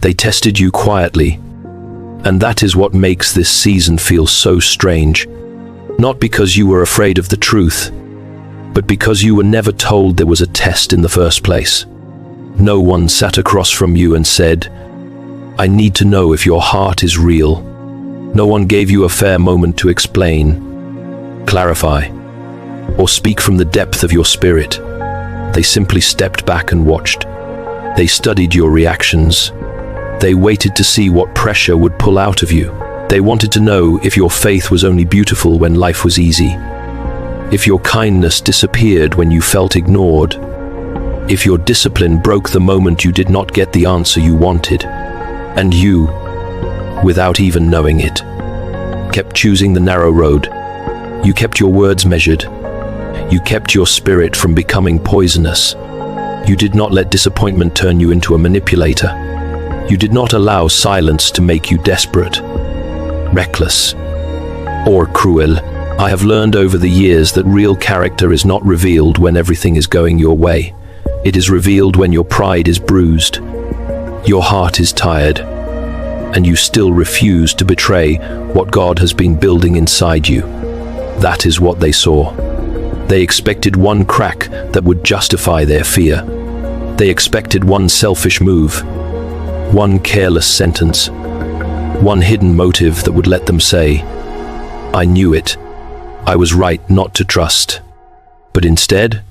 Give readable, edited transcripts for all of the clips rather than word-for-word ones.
They tested you quietly, and that is what makes this season feel so strange. Not because you were afraid of the truth, but because you were never told there was a test in the first place. No one sat across from you and said, "I need to know if your heart is real." No one gave you a fair moment to explain, clarify, or speak from the depth of your spirit. They simply stepped back and watched. They studied your reactions. They waited to see what pressure would pull out of you. They wanted to know if your faith was only beautiful when life was easy, if your kindness disappeared when you felt ignored, if your discipline broke the moment you did not get the answer you wanted, and you, without even knowing it, kept choosing the narrow road. You kept your words measured. You kept your spirit from becoming poisonous. You did not let disappointment turn you into a manipulator. You did not allow silence to make you desperate, reckless, or cruel. I have learned over the years that real character is not revealed when everything is going your way. It is revealed when your pride is bruised, your heart is tired, and you still refuse to betray what God has been building inside you. That is what they saw. They expected one crack that would justify their fear. They expected one selfish move, one careless sentence, one hidden motive that would let them say, "I knew it. I was right not to trust." But instead,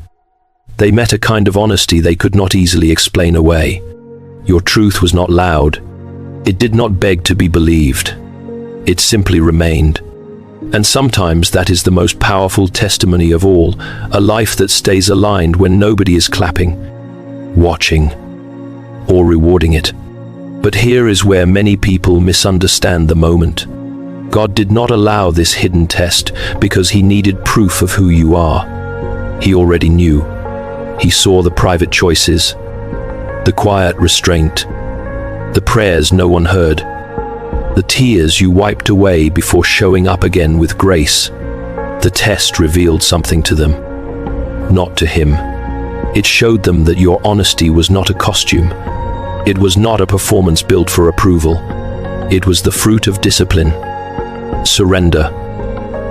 they met a kind of honesty they could not easily explain away. Your truth was not loud. It did not beg to be believed. It simply remained. And sometimes that is the most powerful testimony of all, a life that stays aligned when nobody is clapping, watching, or rewarding it. But here is where many people misunderstand the moment. God did not allow this hidden test because he needed proof of who you are. He already knew. He saw the private choices, the quiet restraint, the prayers no one heard, the tears you wiped away before showing up again with grace. The test revealed something to them, not to him. It showed them that your honesty was not a costume. It was not a performance built for approval. It was the fruit of discipline, surrender,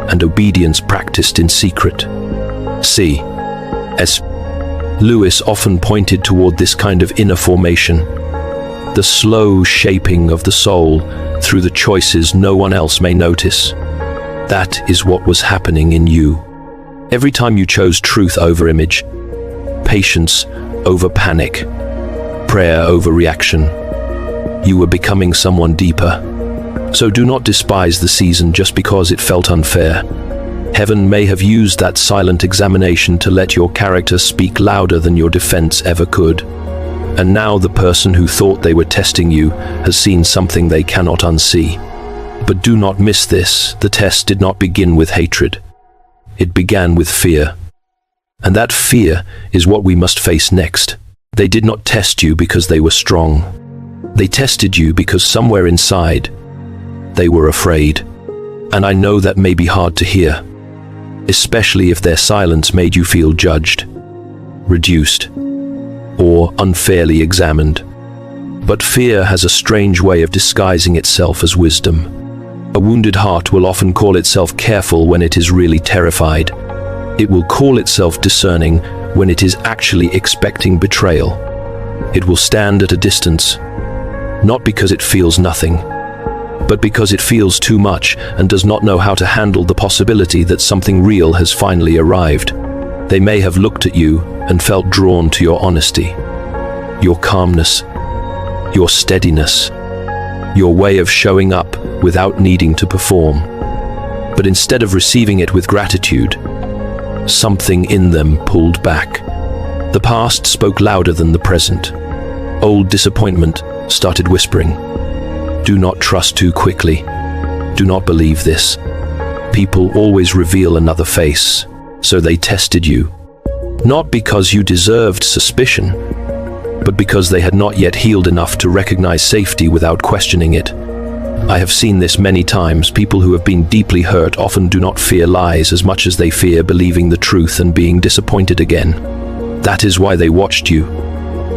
and obedience practiced in secret. See, as Lewis often pointed toward this kind of inner formation, the slow shaping of the soul through the choices no one else may notice. That is what was happening in you. Every time you chose truth over image, patience over panic, prayer over reaction, you were becoming someone deeper. So do not despise the season just because it felt unfair. Heaven may have used that silent examination to let your character speak louder than your defense ever could. And now the person who thought they were testing you has seen something they cannot unsee. But do not miss this. The test did not begin with hatred. It began with fear. And that fear is what we must face next. They did not test you because they were strong. They tested you because somewhere inside, they were afraid. And I know that may be hard to hear, especially if their silence made you feel judged, reduced, or unfairly examined. But fear has a strange way of disguising itself as wisdom. A wounded heart will often call itself careful when it is really terrified. It will call itself discerning when it is actually expecting betrayal. It will stand at a distance, not because it feels nothing, but because it feels too much and does not know how to handle the possibility that something real has finally arrived. They may have looked at you and felt drawn to your honesty, your calmness, your steadiness, your way of showing up without needing to perform. But instead of receiving it with gratitude, something in them pulled back. The past spoke louder than the present. Old disappointment started whispering, "Do not trust too quickly. Do not believe this. People always reveal another face." So they tested you, not because you deserved suspicion, but because they had not yet healed enough to recognize safety without questioning it. I have seen this many times. People who have been deeply hurt often do not fear lies as much as they fear believing the truth and being disappointed again. That is why they watched you.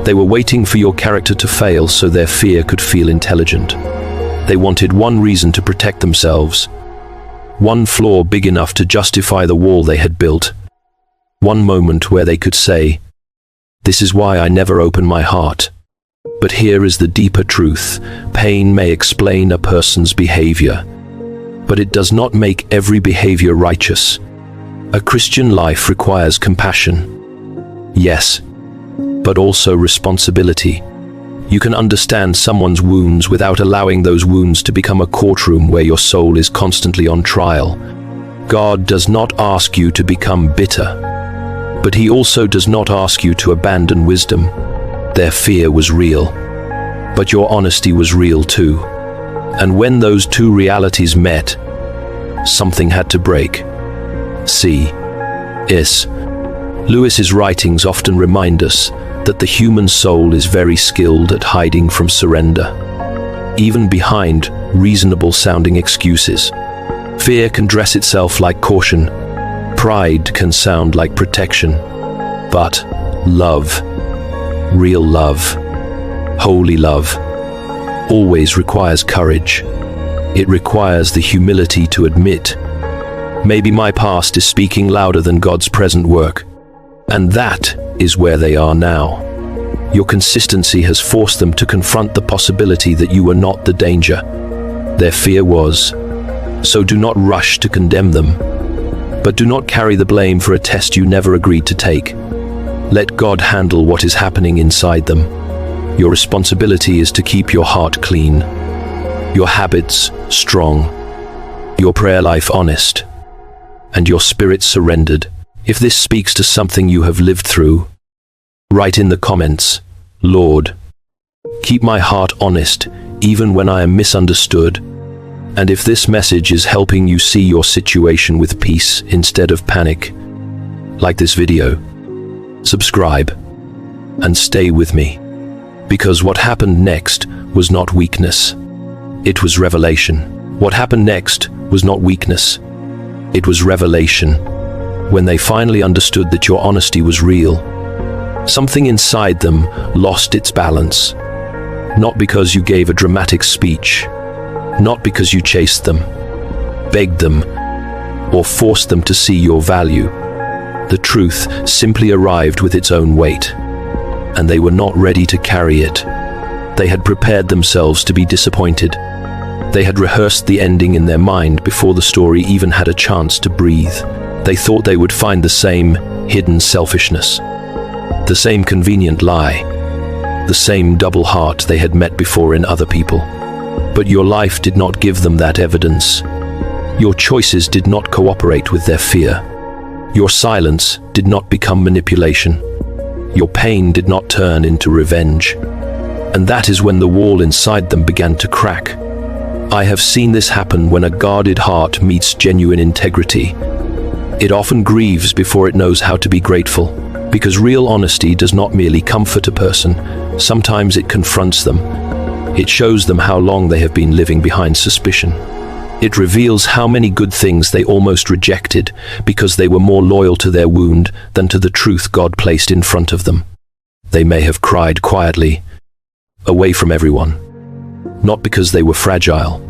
They were waiting for your character to fail so their fear could feel intelligent. They wanted one reason to protect themselves, one flaw big enough to justify the wall they had built, one moment where they could say, "This is why I never open my heart." But here is the deeper truth. Pain may explain a person's behavior, but it does not make every behavior righteous. A Christian life requires compassion, yes, but also responsibility. You can understand someone's wounds without allowing those wounds to become a courtroom where your soul is constantly on trial. God does not ask you to become bitter, but He also does not ask you to abandon wisdom. Their fear was real, but your honesty was real too. And when those two realities met, something had to break. C.S. Lewis's writings often remind us that the human soul is very skilled at hiding from surrender, even behind reasonable-sounding excuses. Fear can dress itself like caution, pride can sound like protection, but love, real love, holy love, always requires courage. It requires the humility to admit, maybe my past is speaking louder than God's present work. And that is where they are now. Your consistency has forced them to confront the possibility that you were not the danger. Their fear was. So do not rush to condemn them, but do not carry the blame for a test you never agreed to take. Let God handle what is happening inside them. Your responsibility is to keep your heart clean, your habits strong, your prayer life honest, and your spirit surrendered. If this speaks to something you have lived through, write in the comments, "Lord, keep my heart honest even when I am misunderstood." And if this message is helping you see your situation with peace instead of panic, like this video, subscribe, and stay with me. Because what happened next was not weakness. It was revelation. What happened next was not weakness. It was revelation. When they finally understood that your honesty was real, something inside them lost its balance. Not because you gave a dramatic speech, not because you chased them, begged them, or forced them to see your value. The truth simply arrived with its own weight, and they were not ready to carry it. They had prepared themselves to be disappointed. They had rehearsed the ending in their mind before the story even had a chance to breathe. They thought they would find the same hidden selfishness, the same convenient lie, the same double heart they had met before in other people. But your life did not give them that evidence. Your choices did not cooperate with their fear. Your silence did not become manipulation. Your pain did not turn into revenge. And that is when the wall inside them began to crack. I have seen this happen when a guarded heart meets genuine integrity. It often grieves before it knows how to be grateful, because real honesty does not merely comfort a person, sometimes it confronts them. It shows them how long they have been living behind suspicion. It reveals how many good things they almost rejected because they were more loyal to their wound than to the truth God placed in front of them. They may have cried quietly, away from everyone, not because they were fragile,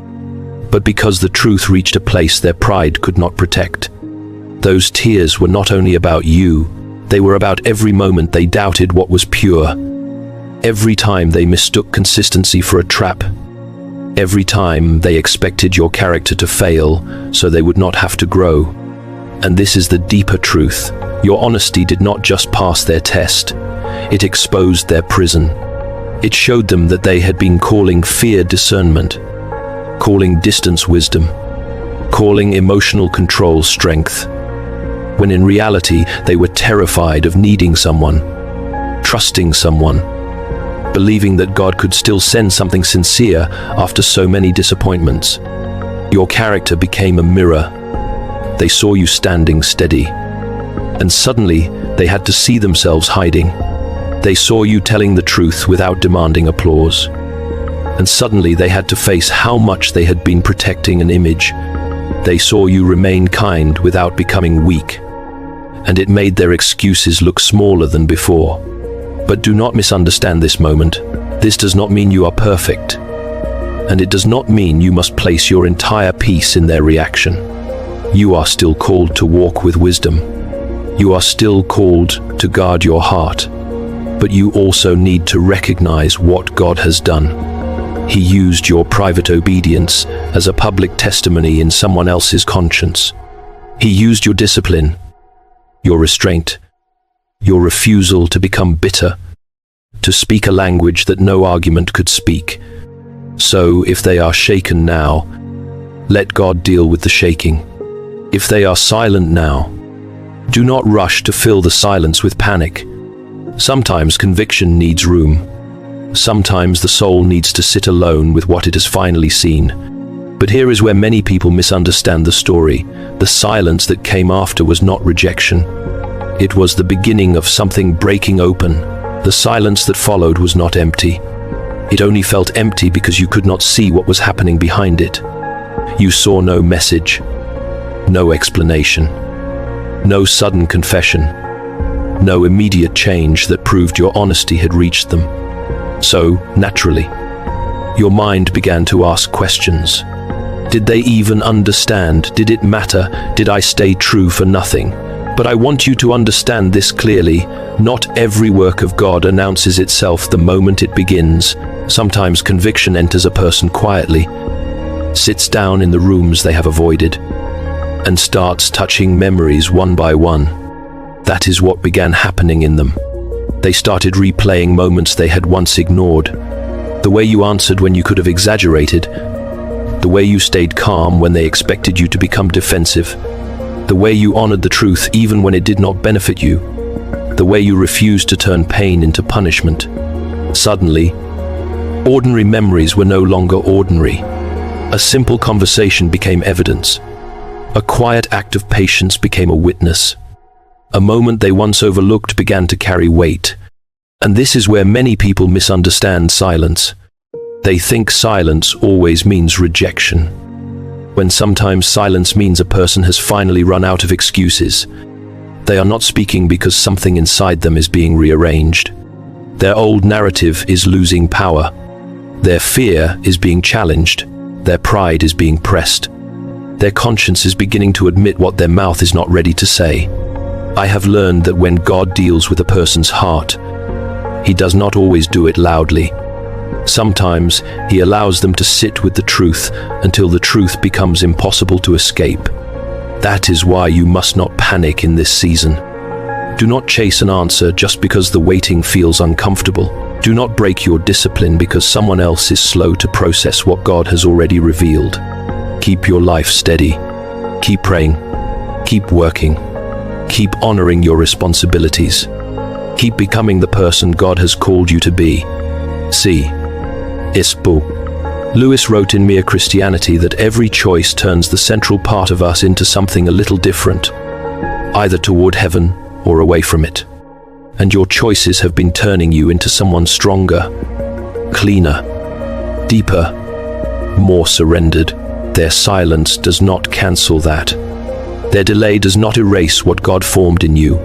but because the truth reached a place their pride could not protect. Those tears were not only about you, they were about every moment they doubted what was pure, every time they mistook consistency for a trap, every time they expected your character to fail so they would not have to grow. And this is the deeper truth. Your honesty did not just pass their test, it exposed their prison. It showed them that they had been calling fear discernment, calling distance wisdom, calling emotional control strength, when in reality they were terrified of needing someone, trusting someone, believing that God could still send something sincere after so many disappointments. Your character became a mirror. They saw you standing steady, and suddenly they had to see themselves hiding. They saw you telling the truth without demanding applause, and suddenly they had to face how much they had been protecting an image. They saw you remain kind without becoming weak, and it made their excuses look smaller than before. But do not misunderstand this moment. This does not mean you are perfect. And it does not mean you must place your entire peace in their reaction. You are still called to walk with wisdom. You are still called to guard your heart. But you also need to recognize what God has done. He used your private obedience as a public testimony in someone else's conscience. He used your discipline, your restraint, your refusal to become bitter, to speak a language that no argument could speak. So, if they are shaken now, let God deal with the shaking. If they are silent now, do not rush to fill the silence with panic. Sometimes conviction needs room. Sometimes the soul needs to sit alone with what it has finally seen. But here is where many people misunderstand the story. The silence that came after was not rejection. It was the beginning of something breaking open. The silence that followed was not empty. It only felt empty because you could not see what was happening behind it. You saw no message, no explanation, no sudden confession, no immediate change that proved your honesty had reached them. So, naturally, your mind began to ask questions. Did they even understand? Did it matter? Did I stay true for nothing? But I want you to understand this clearly. Not every work of God announces itself the moment it begins. Sometimes conviction enters a person quietly, sits down in the rooms they have avoided, and starts touching memories one by one. That is what began happening in them. They started replaying moments they had once ignored. The way you answered when you could have exaggerated. The way you stayed calm when they expected you to become defensive. The way you honored the truth even when it did not benefit you. The way you refused to turn pain into punishment. Suddenly, ordinary memories were no longer ordinary. A simple conversation became evidence. A quiet act of patience became a witness. A moment they once overlooked began to carry weight. And this is where many people misunderstand silence. They think silence always means rejection, when sometimes silence means a person has finally run out of excuses. They are not speaking because something inside them is being rearranged. Their old narrative is losing power. Their fear is being challenged. Their pride is being pressed. Their conscience is beginning to admit what their mouth is not ready to say. I have learned that when God deals with a person's heart, He does not always do it loudly. Sometimes He allows them to sit with the truth until the truth becomes impossible to escape. That is why you must not panic in this season. Do not chase an answer just because the waiting feels uncomfortable. Do not break your discipline because someone else is slow to process what God has already revealed. Keep your life steady. Keep praying. Keep working. Keep honoring your responsibilities. Keep becoming the person God has called you to be. See, Lewis wrote in Mere Christianity that every choice turns the central part of us into something a little different, either toward heaven or away from it. And your choices have been turning you into someone stronger, cleaner, deeper, more surrendered. Their silence does not cancel that. Their delay does not erase what God formed in you.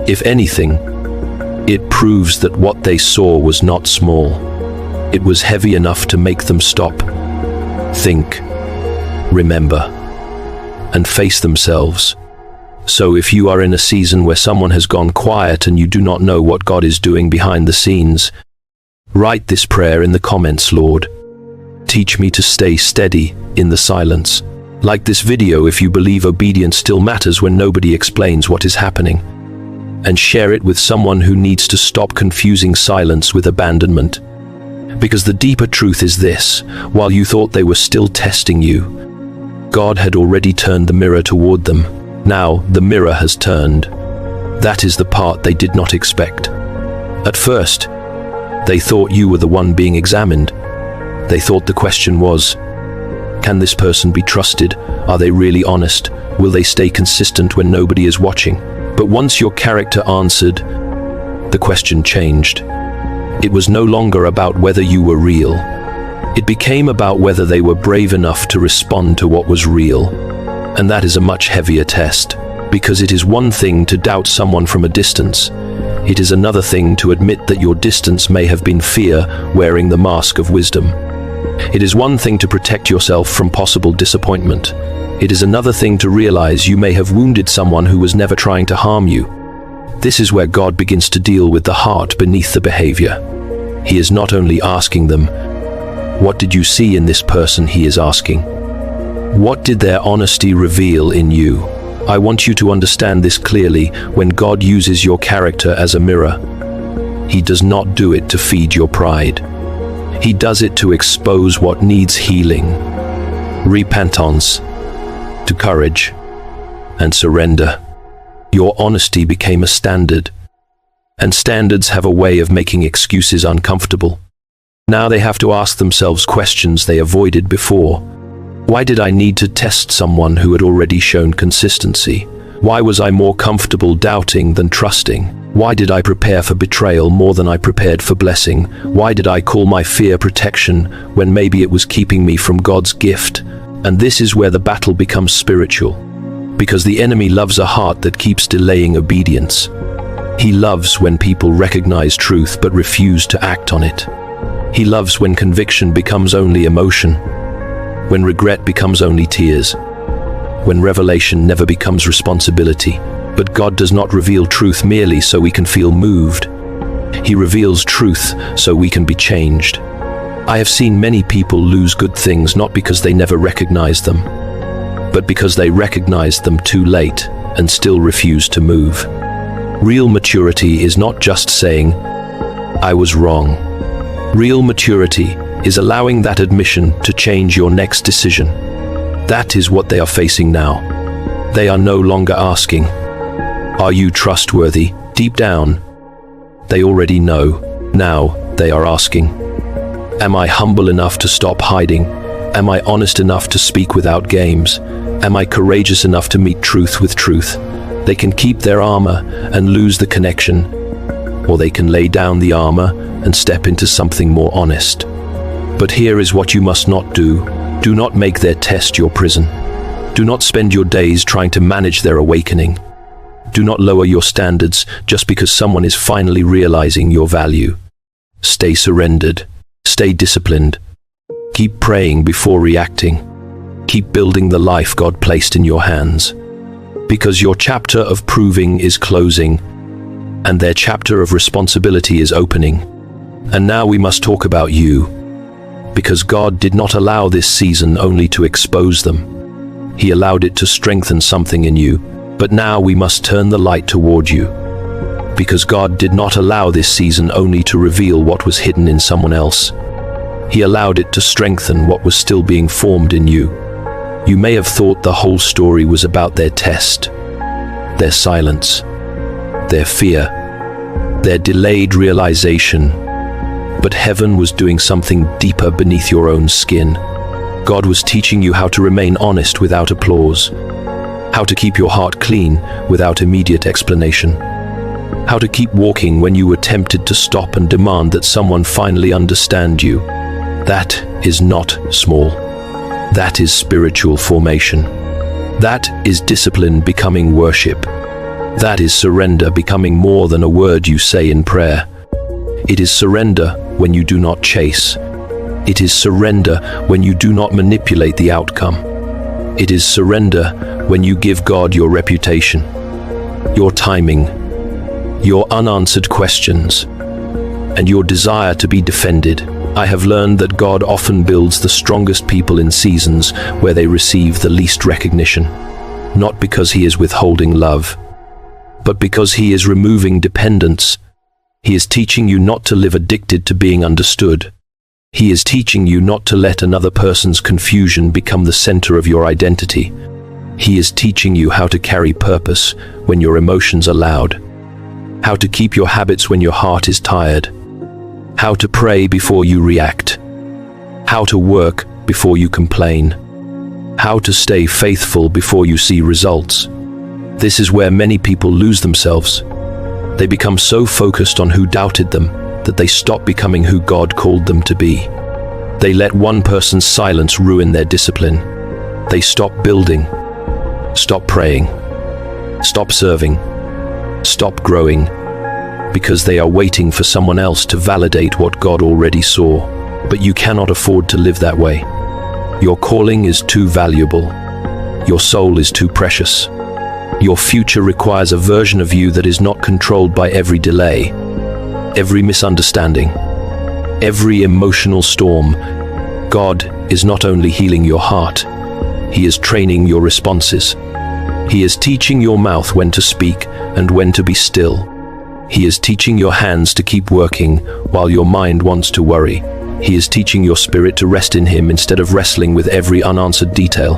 If anything, it proves that what they saw was not small. It was heavy enough to make them stop, think, remember, and face themselves. So if you are in a season where someone has gone quiet and you do not know what God is doing behind the scenes, write this prayer in the comments. Lord, teach me to stay steady in the silence. Like this video if you believe obedience still matters when nobody explains what is happening. And share it with someone who needs to stop confusing silence with abandonment. Because the deeper truth is this: while you thought they were still testing you, God had already turned the mirror toward them. Now the mirror has turned. That is the part they did not expect. At first, they thought you were the one being examined. They thought the question was, can this person be trusted? Are they really honest? Will they stay consistent when nobody is watching? But once your character answered, the question changed. It was no longer about whether you were real. It became about whether they were brave enough to respond to what was real. And that is a much heavier test, because it is one thing to doubt someone from a distance. It is another thing to admit that your distance may have been fear wearing the mask of wisdom. It is one thing to protect yourself from possible disappointment. It is another thing to realize you may have wounded someone who was never trying to harm you. This is where God begins to deal with the heart beneath the behavior. He is not only asking them, "What did you see in this person?" He is asking, "What did their honesty reveal in you?" I want you to understand this clearly. When God uses your character as a mirror, He does not do it to feed your pride. He does it to expose what needs healing, repentance, to courage, and surrender. Your honesty became a standard, and standards have a way of making excuses uncomfortable. Now they have to ask themselves questions they avoided before. Why did I need to test someone who had already shown consistency? Why was I more comfortable doubting than trusting? Why did I prepare for betrayal more than I prepared for blessing? Why did I call my fear protection when maybe it was keeping me from God's gift? And this is where the battle becomes spiritual, because the enemy loves a heart that keeps delaying obedience. He loves when people recognize truth but refuse to act on it. He loves when conviction becomes only emotion, when regret becomes only tears, when revelation never becomes responsibility. But God does not reveal truth merely so we can feel moved. He reveals truth so we can be changed. I have seen many people lose good things not because they never recognized them, but because they recognized them too late and still refused to move. Real maturity is not just saying, "I was wrong." Real maturity is allowing that admission to change your next decision. That is what they are facing now. They are no longer asking, "Are you trustworthy?" Deep down, they already know. Now they are asking, "Am I humble enough to stop hiding? Am I honest enough to speak without games? Am I courageous enough to meet truth with truth?" They can keep their armor and lose the connection, or they can lay down the armor and step into something more honest. But here is what you must not do. Do not make their test your prison. Do not spend your days trying to manage their awakening. Do not lower your standards just because someone is finally realizing your value. Stay surrendered. Stay disciplined. Keep praying before reacting. Keep building the life God placed in your hands. Because your chapter of proving is closing, and their chapter of responsibility is opening. And now we must talk about you. Because God did not allow this season only to expose them. He allowed it to strengthen something in you. But now we must turn the light toward you. Because God did not allow this season only to reveal what was hidden in someone else. He allowed it to strengthen what was still being formed in you. You may have thought the whole story was about their test, their silence, their fear, their delayed realization. But heaven was doing something deeper beneath your own skin. God was teaching you how to remain honest without applause, how to keep your heart clean without immediate explanation, how to keep walking when you were tempted to stop and demand that someone finally understand you. That is not small. That is spiritual formation. That is discipline becoming worship. That is surrender becoming more than a word you say in prayer. It is surrender when you do not chase. It is surrender when you do not manipulate the outcome. It is surrender when you give God your reputation, your timing, your unanswered questions, and your desire to be defended. I have learned that God often builds the strongest people in seasons where they receive the least recognition, not because He is withholding love, but because He is removing dependence. He is teaching you not to live addicted to being understood. He is teaching you not to let another person's confusion become the center of your identity. He is teaching you how to carry purpose when your emotions are loud, how to keep your habits when your heart is tired, how to pray before you react, how to work before you complain, how to stay faithful before you see results. This is where many people lose themselves. They become so focused on who doubted them that they stop becoming who God called them to be. They let one person's silence ruin their discipline. They stop building, stop praying, stop serving, stop growing, because they are waiting for someone else to validate what God already saw. But you cannot afford to live that way. Your calling is too valuable. Your soul is too precious. Your future requires a version of you that is not controlled by every delay, every misunderstanding, every emotional storm. God is not only healing your heart, He is training your responses. He is teaching your mouth when to speak and when to be still. He is teaching your hands to keep working while your mind wants to worry. He is teaching your spirit to rest in Him instead of wrestling with every unanswered detail.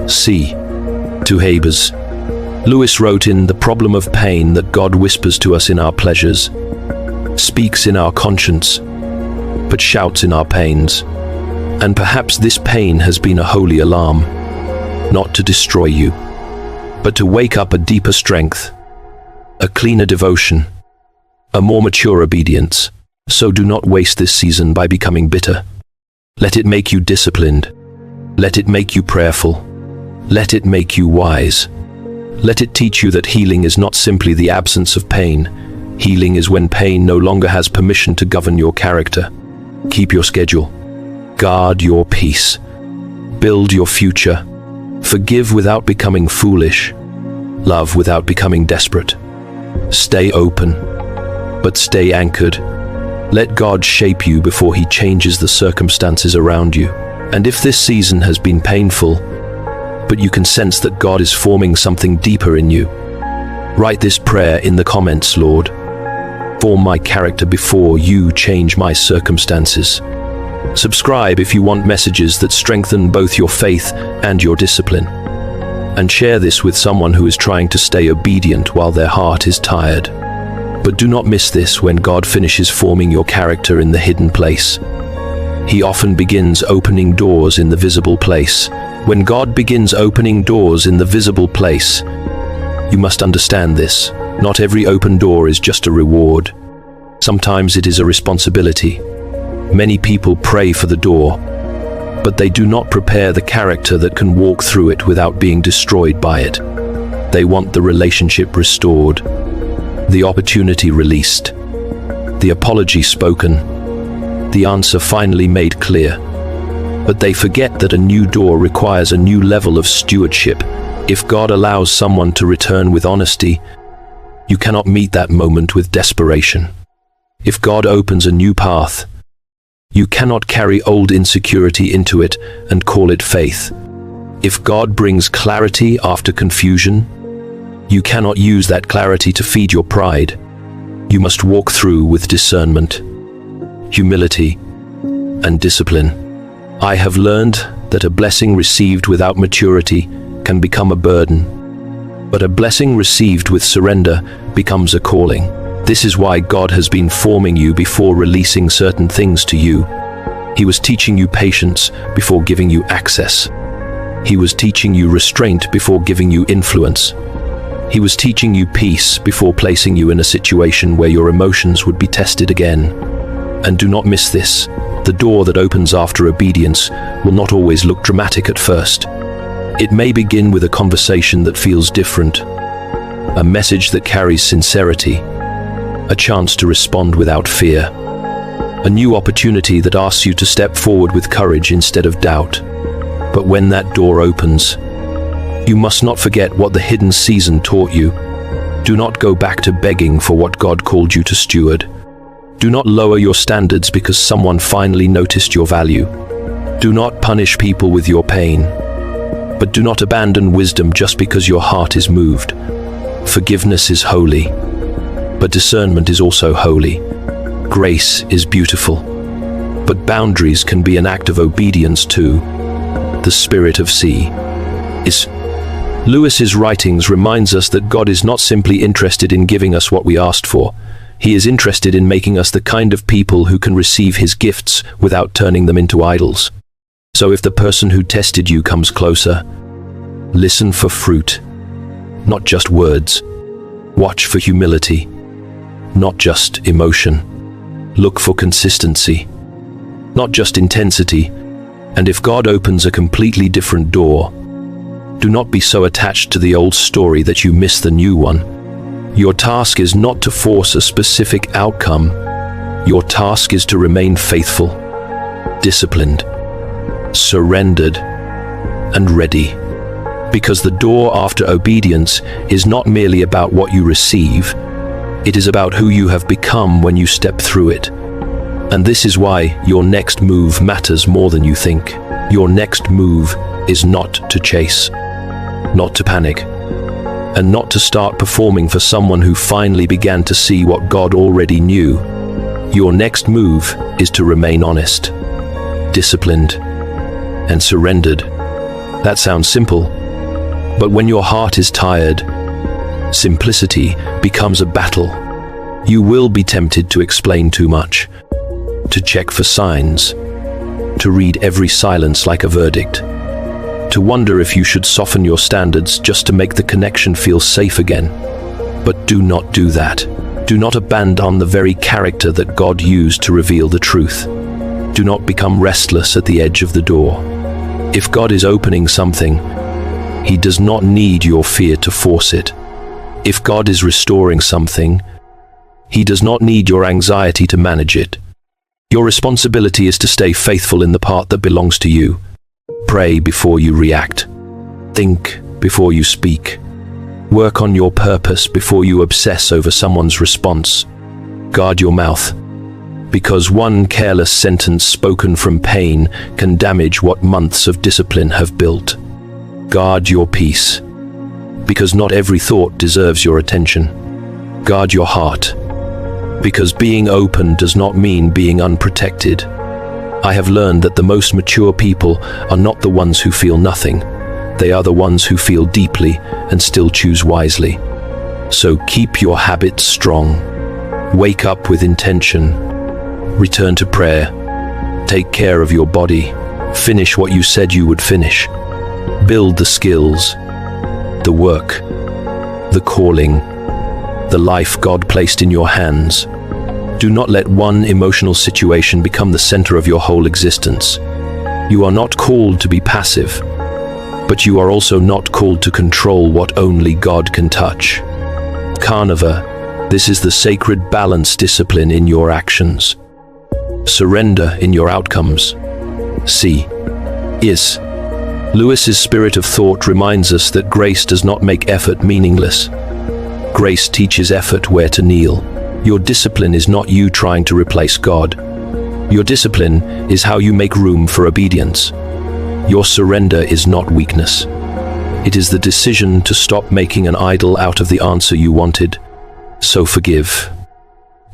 See, to Habers. Lewis wrote in The Problem of Pain that God whispers to us in our pleasures, speaks in our conscience, but shouts in our pains. And perhaps this pain has been a holy alarm, not to destroy you, but to wake up a deeper strength, a cleaner devotion, a more mature obedience. So do not waste this season by becoming bitter. Let it make you disciplined. Let it make you prayerful. Let it make you wise. Let it teach you that healing is not simply the absence of pain. Healing is when pain no longer has permission to govern your character. Keep your schedule. Guard your peace. Build your future. Forgive without becoming foolish. Love without becoming desperate. Stay open, but stay anchored. Let God shape you before He changes the circumstances around you. And if this season has been painful, but you can sense that God is forming something deeper in you, write this prayer in the comments: Lord, form my character before you change my circumstances. Subscribe if you want messages that strengthen both your faith and your discipline. And share this with someone who is trying to stay obedient while their heart is tired. But do not miss this when God finishes forming your character in the hidden place. He often begins opening doors in the visible place. When God begins opening doors in the visible place, you must understand this. Not every open door is just a reward. Sometimes it is a responsibility. Many people pray for the door, but they do not prepare the character that can walk through it without being destroyed by it. They want the relationship restored, the opportunity released, the apology spoken, the answer finally made clear. But they forget that a new door requires a new level of stewardship. If God allows someone to return with honesty, you cannot meet that moment with desperation. If God opens a new path, you cannot carry old insecurity into it and call it faith. If God brings clarity after confusion, you cannot use that clarity to feed your pride. You must walk through with discernment, humility, and discipline. I have learned that a blessing received without maturity can become a burden, but a blessing received with surrender becomes a calling. This is why God has been forming you before releasing certain things to you. He was teaching you patience before giving you access. He was teaching you restraint before giving you influence. He was teaching you peace before placing you in a situation where your emotions would be tested again. And do not miss this. The door that opens after obedience will not always look dramatic at first. It may begin with a conversation that feels different, a message that carries sincerity, a chance to respond without fear, a new opportunity that asks you to step forward with courage instead of doubt. But when that door opens, you must not forget what the hidden season taught you. Do not go back to begging for what God called you to steward. Do not lower your standards because someone finally noticed your value. Do not punish people with your pain. But do not abandon wisdom just because your heart is moved. Forgiveness is holy, but discernment is also holy. Grace is beautiful, but boundaries can be an act of obedience too. The spirit of C. Lewis's writings reminds us that God is not simply interested in giving us what we asked for. He is interested in making us the kind of people who can receive His gifts without turning them into idols. So if the person who tested you comes closer, listen for fruit, not just words. Watch for humility, not just emotion. Look for consistency, not just intensity. And if God opens a completely different door, do not be so attached to the old story that you miss the new one. Your task is not to force a specific outcome. Your task is to remain faithful, disciplined, surrendered, and ready. Because the door after obedience is not merely about what you receive, it is about who you have become when you step through it. And this is why your next move matters more than you think. Your next move is not to chase, not to panic, and not to start performing for someone who finally began to see what God already knew. Your next move is to remain honest, disciplined, and surrendered. That sounds simple, but when your heart is tired, simplicity becomes a battle. You will be tempted to explain too much, to check for signs, to read every silence like a verdict, to wonder if you should soften your standards just to make the connection feel safe again. But do not do that. Do not abandon the very character that God used to reveal the truth. Do not become restless at the edge of the door. If God is opening something, He does not need your fear to force it. If God is restoring something, He does not need your anxiety to manage it. Your responsibility is to stay faithful in the part that belongs to you. Pray before you react. Think before you speak. Work on your purpose before you obsess over someone's response. Guard your mouth, because one careless sentence spoken from pain can damage what months of discipline have built. Guard your peace, because not every thought deserves your attention. Guard your heart, because being open does not mean being unprotected. I have learned that the most mature people are not the ones who feel nothing. They are the ones who feel deeply and still choose wisely. So keep your habits strong. Wake up with intention. Return to prayer. Take care of your body. Finish what you said you would finish. Build the skills, the work, the calling, the life God placed in your hands. Do not let one emotional situation become the center of your whole existence. You are not called to be passive, but you are also not called to control what only God can touch. Carnivore, this is the sacred balance discipline in your actions. Surrender in your outcomes. C. Is. Lewis's spirit of thought reminds us that grace does not make effort meaningless. Grace teaches effort where to kneel. Your discipline is not you trying to replace God. Your discipline is how you make room for obedience. Your surrender is not weakness. It is the decision to stop making an idol out of the answer you wanted. So forgive,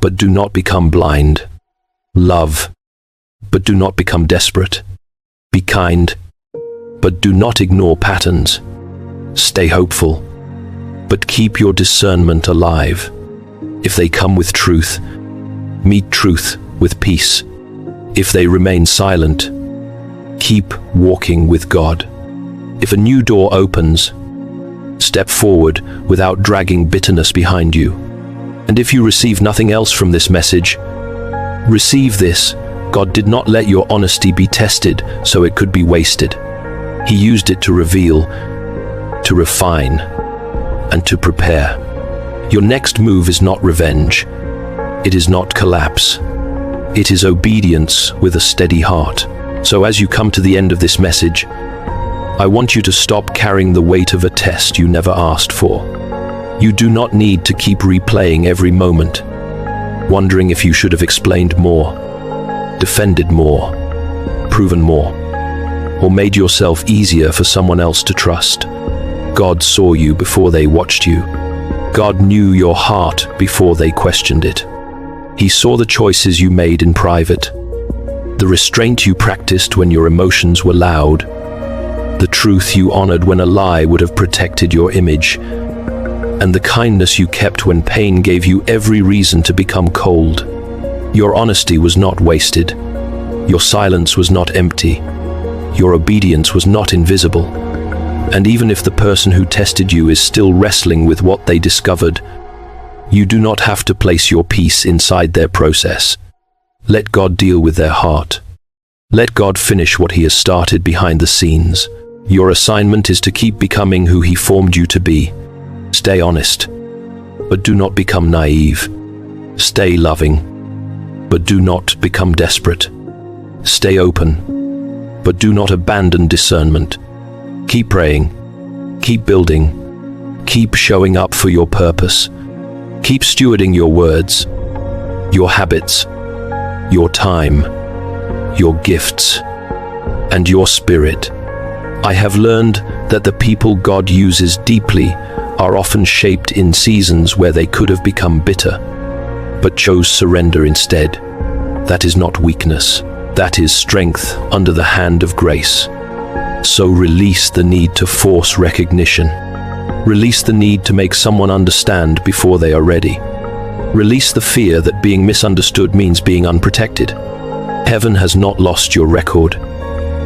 but do not become blind. Love, but do not become desperate. Be kind, but do not ignore patterns. Stay hopeful, but keep your discernment alive. If they come with truth, meet truth with peace. If they remain silent, keep walking with God. If a new door opens, step forward without dragging bitterness behind you. And if you receive nothing else from this message, receive this: God did not let your honesty be tested so it could be wasted. He used it to reveal, to refine, and to prepare. Your next move is not revenge. It is not collapse. It is obedience with a steady heart. So as you come to the end of this message, I want you to stop carrying the weight of a test you never asked for. You do not need to keep replaying every moment, wondering if you should have explained more, defended more, proven more, or made yourself easier for someone else to trust. God saw you before they watched you. God knew your heart before they questioned it. He saw the choices you made in private, the restraint you practiced when your emotions were loud, the truth you honored when a lie would have protected your image, and the kindness you kept when pain gave you every reason to become cold. Your honesty was not wasted. Your silence was not empty. Your obedience was not invisible. And even if the person who tested you is still wrestling with what they discovered, you do not have to place your peace inside their process. Let God deal with their heart. Let God finish what He has started behind the scenes. Your assignment is to keep becoming who He formed you to be. Stay honest. but do not become naive. Stay loving, but do not become desperate. Stay open, but do not abandon discernment. Keep praying, keep building, keep showing up for your purpose. Keep stewarding your words, your habits, your time, your gifts, and your spirit. I have learned that the people God uses deeply are often shaped in seasons where they could have become bitter, but chose surrender instead. That is not weakness. That is strength under the hand of grace. So release the need to force recognition. Release the need to make someone understand before they are ready. Release the fear that being misunderstood means being unprotected. Heaven has not lost your record.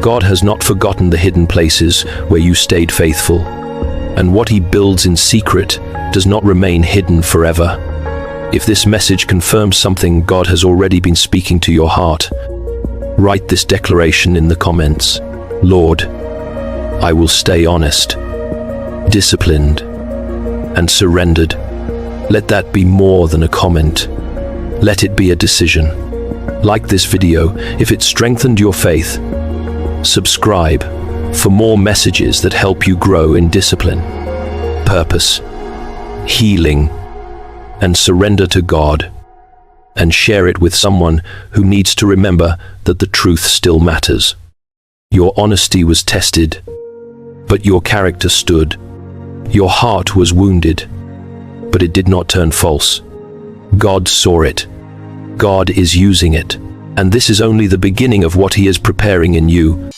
God has not forgotten the hidden places where you stayed faithful. And what He builds in secret does not remain hidden forever. If this message confirms something God has already been speaking to your heart, write this declaration in the comments. Lord, I will stay honest, disciplined, and surrendered. Let that be more than a comment. Let it be a decision. Like this video if it strengthened your faith. Subscribe for more messages that help you grow in discipline, purpose, healing, and surrender to God. And share it with someone who needs to remember that the truth still matters. Your honesty was tested, but your character stood. Your heart was wounded, but it did not turn false. God saw it. God is using it. And this is only the beginning of what He is preparing in you.